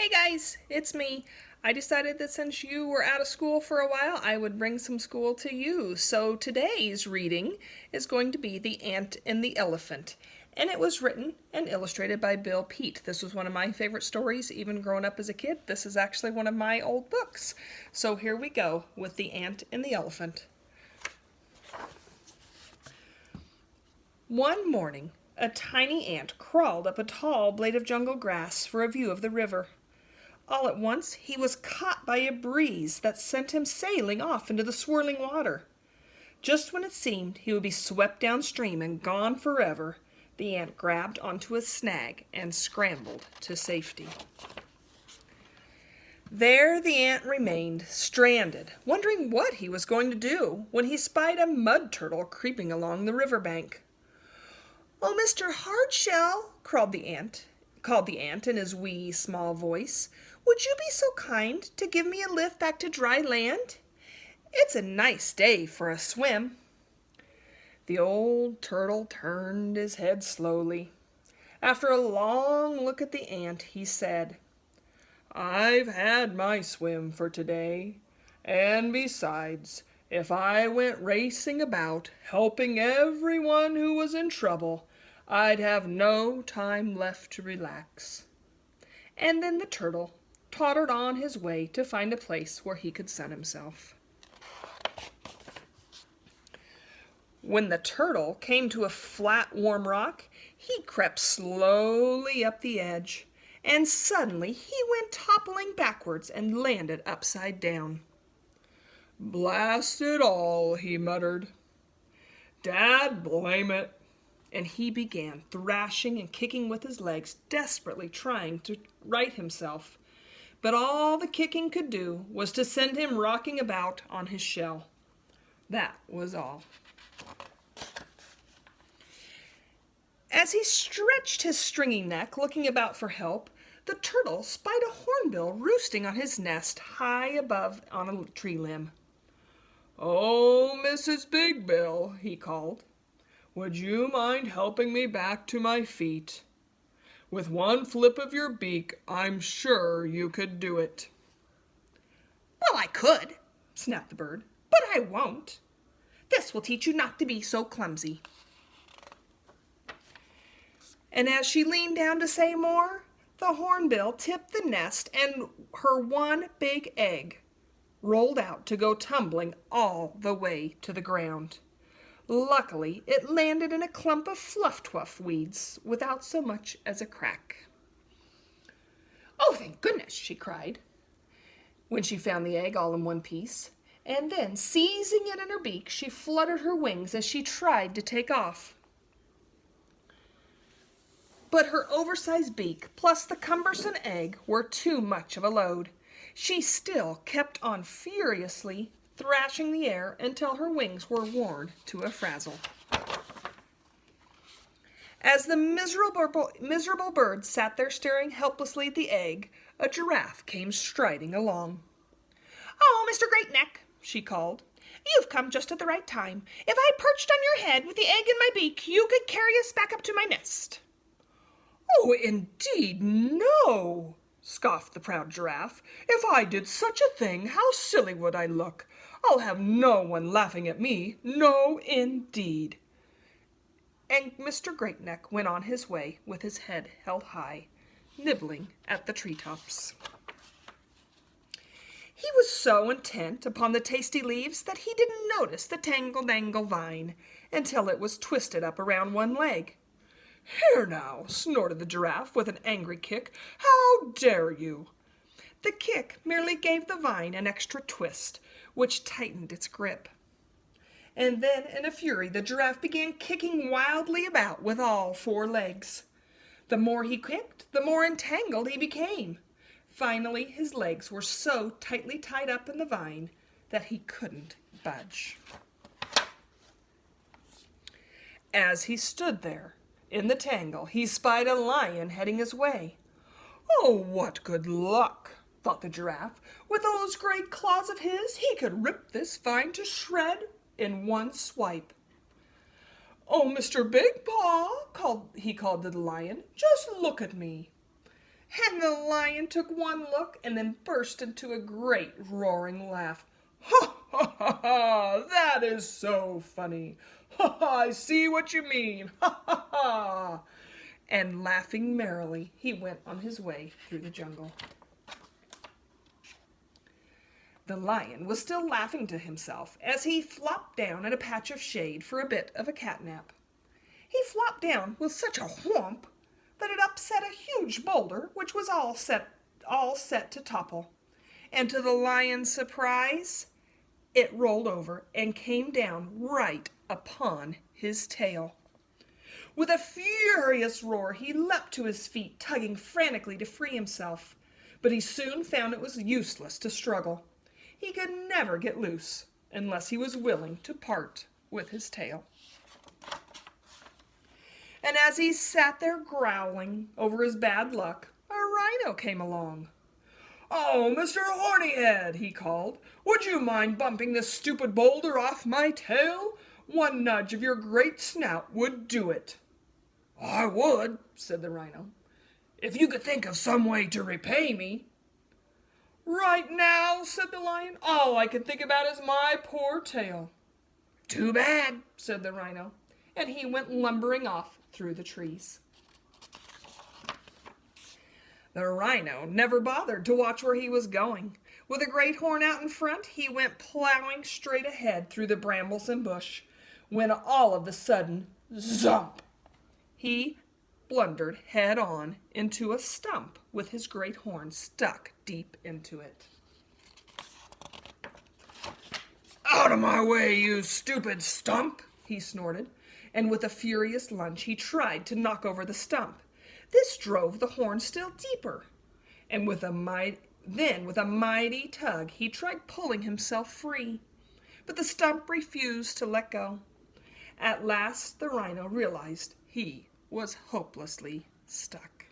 Hey guys, it's me. I decided that since you were out of school for a while, I would bring some school to you. So today's reading is going to be The Ant and the Elephant. And it was written and illustrated by Bill Peet. This was one of my favorite stories, even growing up as a kid. This is actually one of my old books. So here we go with The Ant and the Elephant. One morning, a tiny ant crawled up a tall blade of jungle grass for a view of the river. All at once he was caught by a breeze that sent him sailing off into the swirling water. Just when it seemed he would be swept downstream and gone forever, the ant grabbed onto a snag and scrambled to safety. There the ant remained, stranded, wondering what he was going to do, when he spied a mud turtle creeping along the riverbank. "Oh, Mr. Hardshell," called the ant in his wee, small voice, "would you be so kind to give me a lift back to dry land? It's a nice day for a swim." The old turtle turned his head slowly. After a long look at the ant, he said, "I've had my swim for today, and besides, if I went racing about, helping everyone who was in trouble, I'd have no time left to relax." And then the turtle tottered on his way to find a place where he could sun himself. When the turtle came to a flat, warm rock, he crept slowly up the edge, and suddenly he went toppling backwards and landed upside down. "Blast it all," he muttered. "Dad blame it." And he began thrashing and kicking with his legs, desperately trying to right himself. But all the kicking could do was to send him rocking about on his shell. That was all. As he stretched his stringy neck, looking about for help, the turtle spied a hornbill roosting on his nest high above on a tree limb. "Oh, Mrs. Big Bill," he called, "would you mind helping me back to my feet? With one flip of your beak, I'm sure you could do it." "Well, I could," snapped the bird, "but I won't. This will teach you not to be so clumsy." And as she leaned down to say more, the hornbill tipped the nest and her one big egg rolled out to go tumbling all the way to the ground. Luckily, it landed in a clump of fluff-tuff weeds without so much as a crack. "Oh, thank goodness," she cried, when she found the egg all in one piece. And then, seizing it in her beak, she fluttered her wings as she tried to take off. But her oversized beak, plus the cumbersome egg, were too much of a load. She still kept on furiously thrashing the air until her wings were worn to a frazzle. As the miserable bird sat there staring helplessly at the egg, a giraffe came striding along. "Oh, Mr. Greatneck," she called, "you've come just at the right time. If I perched on your head with the egg in my beak, you could carry us back up to my nest." "Oh, indeed, no," scoffed the proud giraffe. "If I did such a thing, how silly would I look? I'll have no one laughing at me. No, indeed." And Mr. Greatneck went on his way with his head held high, nibbling at the treetops. He was so intent upon the tasty leaves that he didn't notice the tangle-dangle vine until it was twisted up around one leg. "Here now," snorted the giraffe with an angry kick. "How dare you?" The kick merely gave the vine an extra twist, which tightened its grip. And then, in a fury, the giraffe began kicking wildly about with all four legs. The more he kicked, the more entangled he became. Finally, his legs were so tightly tied up in the vine that he couldn't budge. As he stood there, in the tangle, he spied a lion heading his way. "Oh, what good luck," thought the giraffe. "With those great claws of his, he could rip this vine to shred in one swipe." "Oh, Mr. Big Paw," he called to the lion, "just look at me." And the lion took one look and then burst into a great roaring laugh. "Ha, ha, ha, ha! That is so funny! Ha, ha! I see what you mean! Ha, ha, ha!" And laughing merrily, he went on his way through the jungle. The lion was still laughing to himself as he flopped down in a patch of shade for a bit of a catnap. He flopped down with such a whomp that it upset a huge boulder which was all set to topple. And to the lion's surprise, it rolled over and came down right upon his tail. With a furious roar, he leapt to his feet, tugging frantically to free himself. But he soon found it was useless to struggle. He could never get loose unless he was willing to part with his tail. And as he sat there growling over his bad luck, a rhino came along. "Oh, Mr. Hornyhead," he called, "would you mind bumping this stupid boulder off my tail? One nudge of your great snout would do it." "I would," said the rhino, "if you could think of some way to repay me." "Right now," said the lion, "all I can think about is my poor tail." "Too bad," said the rhino, and he went lumbering off through the trees. The rhino never bothered to watch where he was going. With a great horn out in front, he went plowing straight ahead through the brambles and bush, when all of a sudden, zump! He blundered head on into a stump with his great horn stuck deep into it. "Out of my way, you stupid stump!" he snorted, and with a furious lunge he tried to knock over the stump. This drove the horn still deeper, and with a mighty tug he tried pulling himself free, but the stump refused to let go. At last the rhino realized he was hopelessly stuck.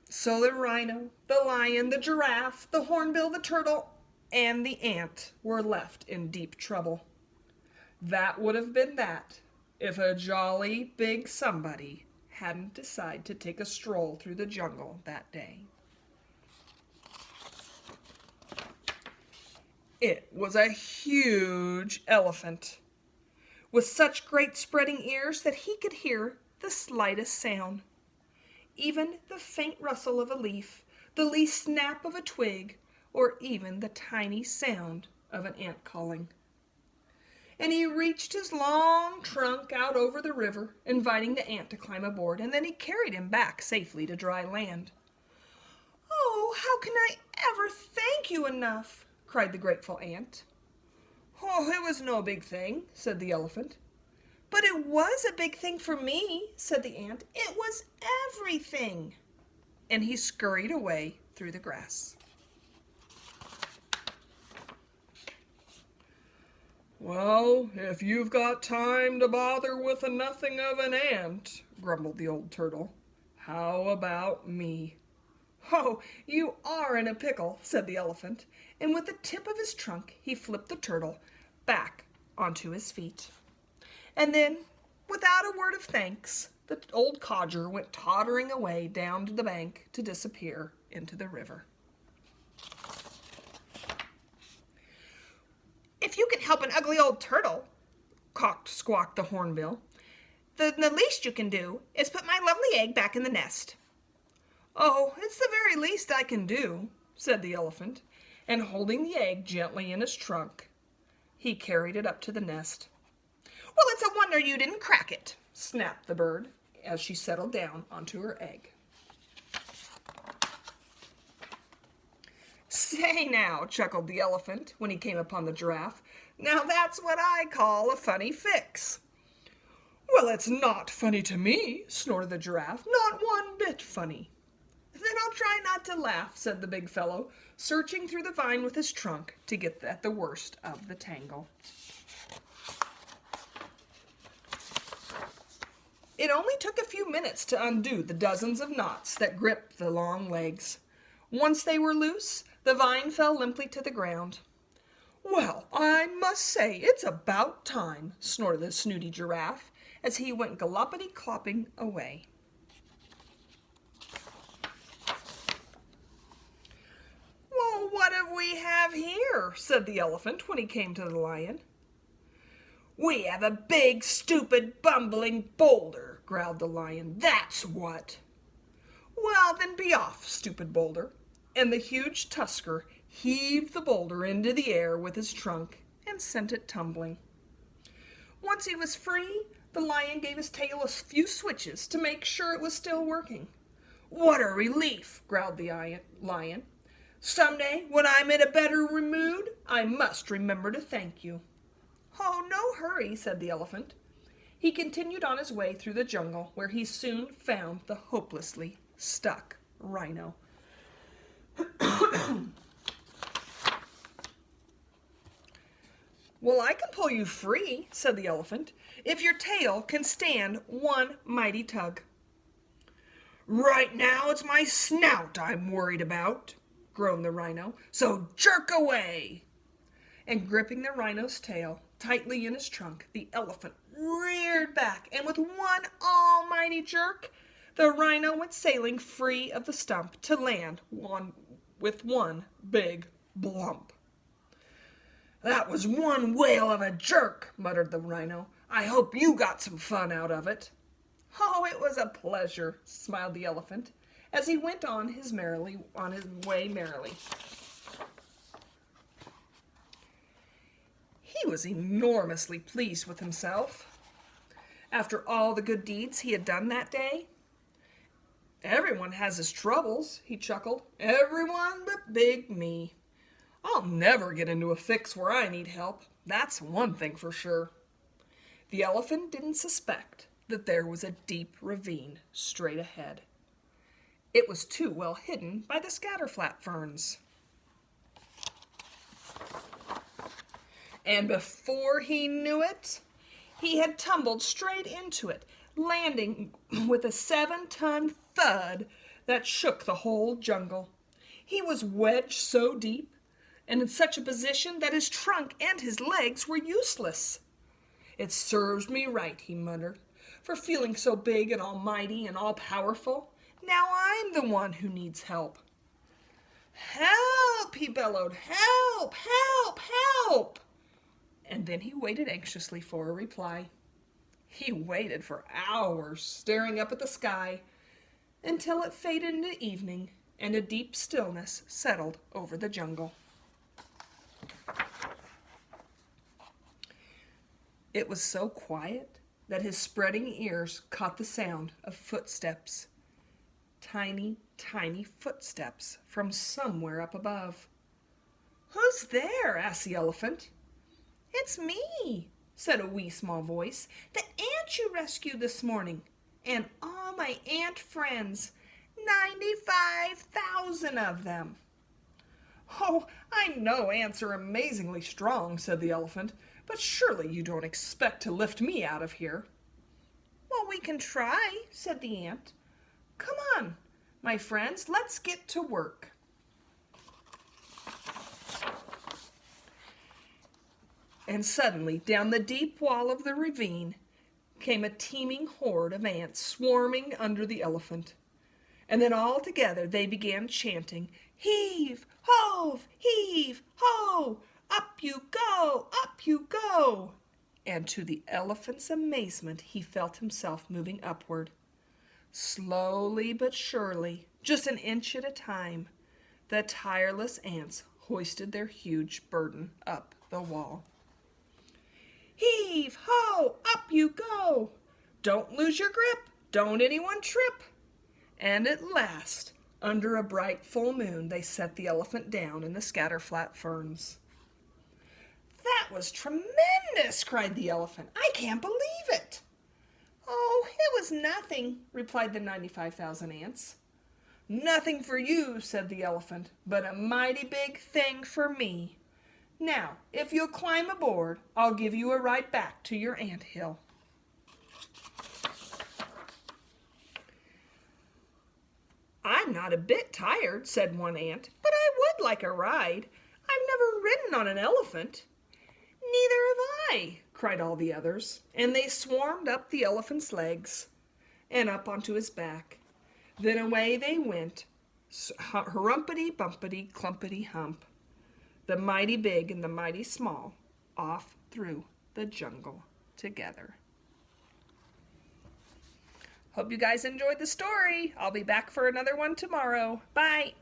So the rhino, the lion, the giraffe, the hornbill, the turtle, and the ant were left in deep trouble. That would have been that if a jolly big somebody hadn't decided to take a stroll through the jungle that day. It was a huge elephant with such great spreading ears that he could hear the slightest sound. Even the faint rustle of a leaf, the least snap of a twig, or even the tiny sound of an ant calling. And he reached his long trunk out over the river, inviting the ant to climb aboard, and then he carried him back safely to dry land. "Oh, how can I ever thank you enough?" cried the grateful ant. "Oh, it was no big thing," said the elephant. "But it was a big thing for me," said the ant. "It was everything." And he scurried away through the grass. "Well, if you've got time to bother with a nothing of an ant," grumbled the old turtle, "how about me?" "Oh, you are in a pickle," said the elephant, and with the tip of his trunk he flipped the turtle back onto his feet. And then, without a word of thanks, the old codger went tottering away down to the bank to disappear into the river. "If you can help an ugly old turtle," squawked the hornbill, the least you can do is put my lovely egg back in the nest." "Oh, it's the very least I can do," said the elephant, and holding the egg gently in his trunk, he carried it up to the nest. "Well, it's a wonder you didn't crack it," snapped the bird as she settled down onto her egg. "Say now," chuckled the elephant when he came upon the giraffe, "now that's what I call a funny fix." "Well, it's not funny to me," snorted the giraffe, "not one bit funny." "Then I'll try not to laugh," said the big fellow, searching through the vine with his trunk to get at the worst of the tangle. It only took a few minutes to undo the dozens of knots that gripped the long legs. Once they were loose, the vine fell limply to the ground. "Well, I must say it's about time," snorted the snooty giraffe as he went gallopity-clopping away. here," said the elephant when he came to the lion. "We have a big, stupid, bumbling boulder," growled the lion. "That's what." "Well, then be off, stupid boulder." And the huge tusker heaved the boulder into the air with his trunk and sent it tumbling. Once he was free, the lion gave his tail a few switches to make sure it was still working. "What a relief," growled the lion. "Someday, when I'm in a better mood, I must remember to thank you." "Oh, no hurry," said the elephant. He continued on his way through the jungle, where he soon found the hopelessly stuck rhino. "Well, I can pull you free," said the elephant, "if your tail can stand one mighty tug." "Right now it's my snout I'm worried about," groaned the rhino, "so jerk away." And gripping the rhino's tail tightly in his trunk, the elephant reared back, and with one almighty jerk, the rhino went sailing free of the stump to land with one big blump. "That was one whale of a jerk," muttered the rhino. "I hope you got some fun out of it." "Oh, it was a pleasure," smiled the elephant, as he went on his way merrily. He was enormously pleased with himself. After all the good deeds he had done that day. "Everyone has his troubles," he chuckled. "Everyone but big me. I'll never get into a fix where I need help. That's one thing for sure." The elephant didn't suspect that there was a deep ravine straight ahead. It was too well hidden by the scatterflat ferns. And before he knew it, he had tumbled straight into it, landing with a 7-ton thud that shook the whole jungle. He was wedged so deep and in such a position that his trunk and his legs were useless. "It serves me right," he muttered, "for feeling so big and almighty and all-powerful. Now I'm the one who needs help." "Help!" he bellowed. "Help! Help! Help!" And then he waited anxiously for a reply. He waited for hours, staring up at the sky, until it faded into evening and a deep stillness settled over the jungle. It was so quiet that his spreading ears caught the sound of footsteps. Tiny, tiny footsteps from somewhere up above. "Who's there?" asked the elephant. "It's me," said a wee small voice. "The ant you rescued this morning, and all my ant friends, 95,000 of them." "Oh, I know ants are amazingly strong," said the elephant, "but surely you don't expect to lift me out of here." "Well, we can try," said the ant. "Come on, my friends, let's get to work." And suddenly, down the deep wall of the ravine, came a teeming horde of ants swarming under the elephant. And then all together they began chanting, "Heave, hove, heave, ho! Up you go, up you go!" And to the elephant's amazement, he felt himself moving upward. Slowly but surely, just an inch at a time, the tireless ants hoisted their huge burden up the wall. "Heave, ho, up you go! Don't lose your grip, don't anyone trip!" And at last, under a bright full moon, they set the elephant down in the scatterflat ferns. "That was tremendous!" cried the elephant. "I can't believe it!" "Oh, it was nothing," replied the 95,000 ants. "Nothing for you," said the elephant, "but a mighty big thing for me. Now, if you'll climb aboard, I'll give you a ride back to your ant hill." "I'm not a bit tired," said one ant, "but I would like a ride. I've never ridden on an elephant." "Neither have I," cried all the others, and they swarmed up the elephant's legs and up onto his back. Then away they went, harumpity bumpity clumpity hump. the mighty big and the mighty small, off through the jungle together. Hope you guys enjoyed the story. I'll be back for another one tomorrow. Bye.